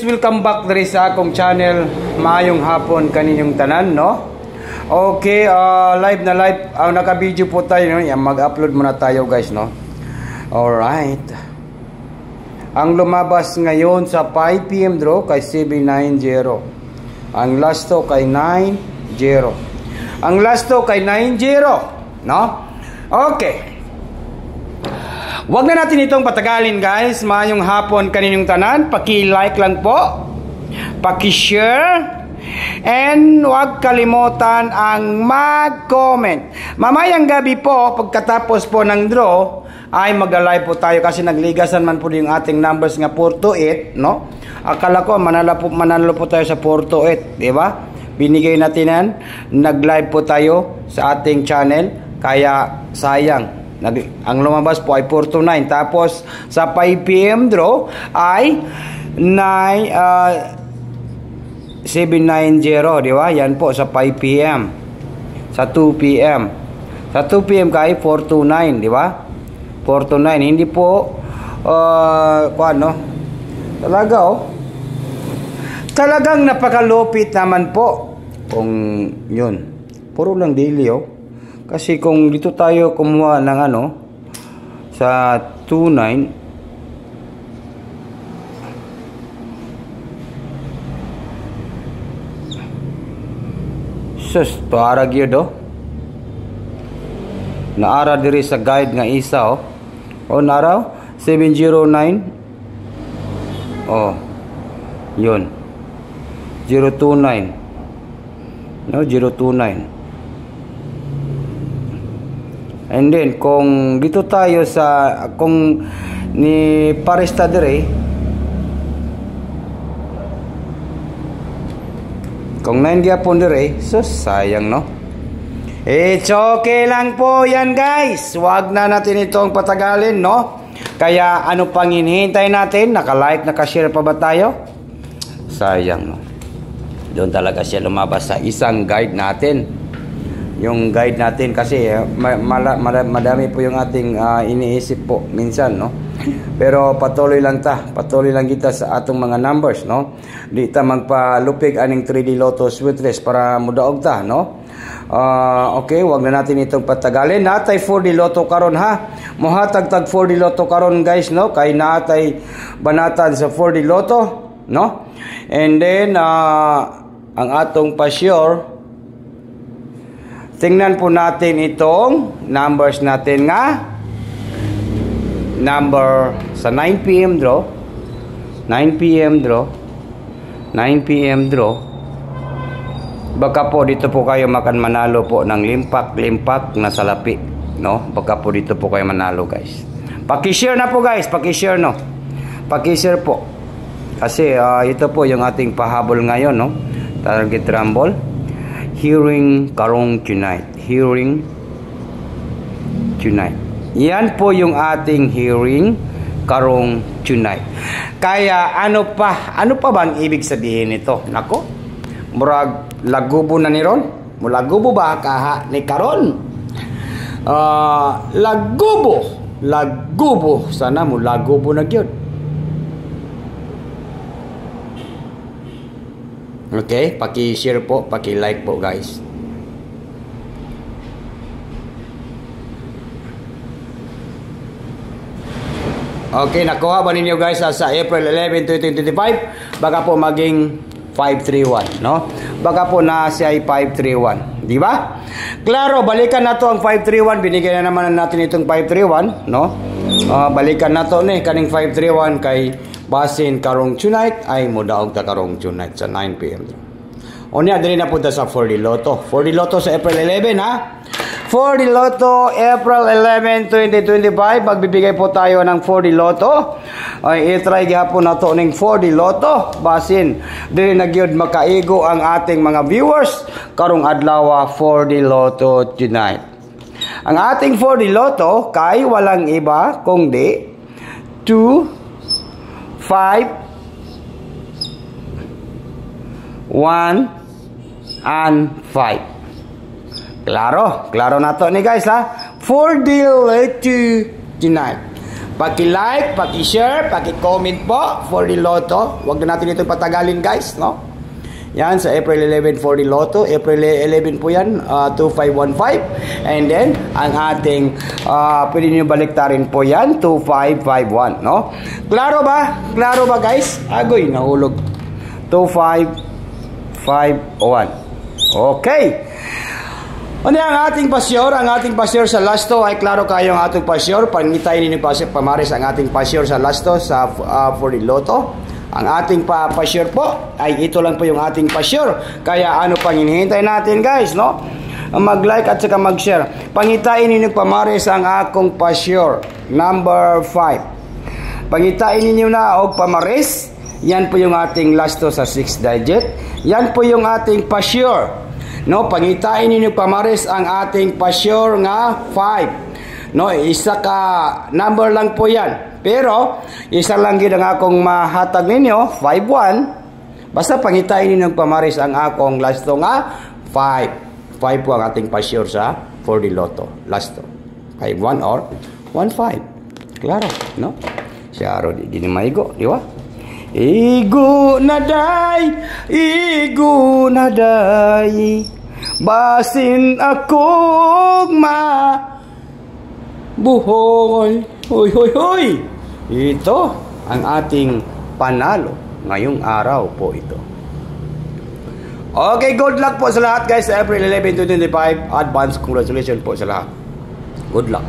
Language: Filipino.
welcome back diri sa akong channel. Maayong hapon kaninyong tanan, no? Okay, live na live. Naka-video po tayo, no? Mag-upload muna tayo, guys, no? Alright. Ang lumabas ngayon sa 5 PM draw kay 790. Ang last to kay 90. Ang last to kay 90, no? Okay. Huwag na natin itong patagalin, guys. Maayong hapon kaninyong tanan. Paki-like lang po, paki-share, and huwag kalimutan ang mag-comment. Mamayang gabi po, pagkatapos po ng draw, ay mag-live po tayo kasi nagligasan man po yung ating numbers nga 4 to 8, no? Akala ko manalo po tayo sa 4 to 8, di ba? Binigay natin yan, nag-live po tayo sa ating channel, kaya sayang. Ang lumabas po ay 4 to 9. Tapos sa 5 PM draw ay 790, di ba? Yan po sa 5 PM. Sa 2 PM. Sa 2 PM kay 4 to 9, di ba? 4 to 9. Hindi po ano? Talaga, oh. Talagang napakalupit naman po. Kung yun. Puro lang daily, oh. Kasi kung dito tayo kumuha ng ano sa 29, sus, tuara gyud, oh. Naara diri sa guide nga isa, oh. Oh, naraw 709. Oh. Yun. 029. No, 029. And then, kung dito tayo sa, kung ni Parista dire, kung 9 gyapon dire, sus, sayang, no? It's okay lang po yan, guys. Huwag na natin itong patagalin, no? Kaya, ano pang hinihintay natin? Naka-like, naka-share pa ba tayo? Sayang, no? Doon talaga siya lumabas sa isang guide natin. Yung guide natin kasi madami po yung ating iniisip po minsan, no? Pero patuloy lang kita sa atong mga numbers, no? Di ta magpalupig aning 3D Lotto Sweetless para mudaog ta, no? Okay, wag na natin itong patagalin. Natay 4D Lotto karon, ha? Mohatag tag 4D Lotto karon, guys, no? Kay natay banatan sa 4D Lotto, no? And then ang atong pa-sure, tingnan po natin itong numbers natin nga number sa 9 PM draw. 9 PM draw. 9 PM draw. Baka po dito po kayo manalo po ng limpak na salapi, no? Baka po dito po kayo manalo, guys. Paki-share na po, guys. Paki-share, no? Paki-share po. Kasi ito po yung ating pahabol ngayon, no? Target rumble. Hearing karong tonight. Hearing tonight. Yan po yung ating hearing karong tonight. Kaya ano pa ba ang ibig sabihin nito? Nako, murag lagubo na ni ron. Mulagubo ba kaha ni karon? Lagubo. Sana mulagubo na gyud. Okay, paki-share po, paki-like po, guys. Okay, nakuha ba ninyo, guys, sa April 11, 2025? Baka po maging 531, no? Baka po na siya ay 531, di ba? Klaro, balikan na to ang 531. Binigyan na naman natin itong 531, no? Balikan na to ni kaning 531 kay basin karong tonight ay mudaog ta karong tonight sa 9 PM. Unya diri na punta sa 4D Lotto. 4D Lotto sa April 11, ha? 4D Lotto April 11, 2025. Magbibigay po tayo ng 4D Lotto. Ay i-try gyapon nato ning 4D Lotto basin diri na gyud makaigo ang ating mga viewers karong adlaw 4D Lotto tonight. Ang ating 4D Lotto kay walang iba kundi 2 5 1 and 5. Klaro na to ni, guys, ha? 4D Lotto tonight. Paki-like, paki-share, paki-comment po for the Lotto. Huwag na natin ito patagalin guys, no? Yan, sa April 11 for the Lotto. April 11 po yan, 2515. And then, ang ating, pwede nyo baliktarin po yan, 2551, no? Klaro ba? Klaro ba guys? Agoy, nahulog. 2551. Okay. Ano ang ating pasyor? Ang ating pasyor sa lasto ay klaro kayo ang ating pasyor. Pangintayin ninyo pamaris ang ating pasyor sa lasto sa for the Lotto. Ang ating pasyor po ay ito lang po yung ating pasyor. Kaya ano pang hinihintay natin guys, no? Mag-like at saka mag-share. Pangitain ninyo pamaris ang akong pasyor. Number 5. Pangitain ninyo na og pamaris. Yan po yung ating lasto sa 6 digit. Yan po yung ating pasyor. No, pangitain ninyo pamaris ang ating pasyor nga 5. No, isa ka number lang po yan. Pero, isa lang gid ang akong mahatag ninyo, 51. Basta pangitain ninyo pamaris ang akong lasto nga 5. 5 po ang ating pasyor sa for the Lotto. Lasto. 5-1 or 1-5. Klaro, no? Siya aro di maigo, di ba? Igo na day, basin akong buhol. Hoy, hoy, hoy. Ito ang ating panalo ngayong araw po ito. Okay, good luck po sa lahat guys. April 11, 2025. Advance congratulations po sa lahat. Good luck.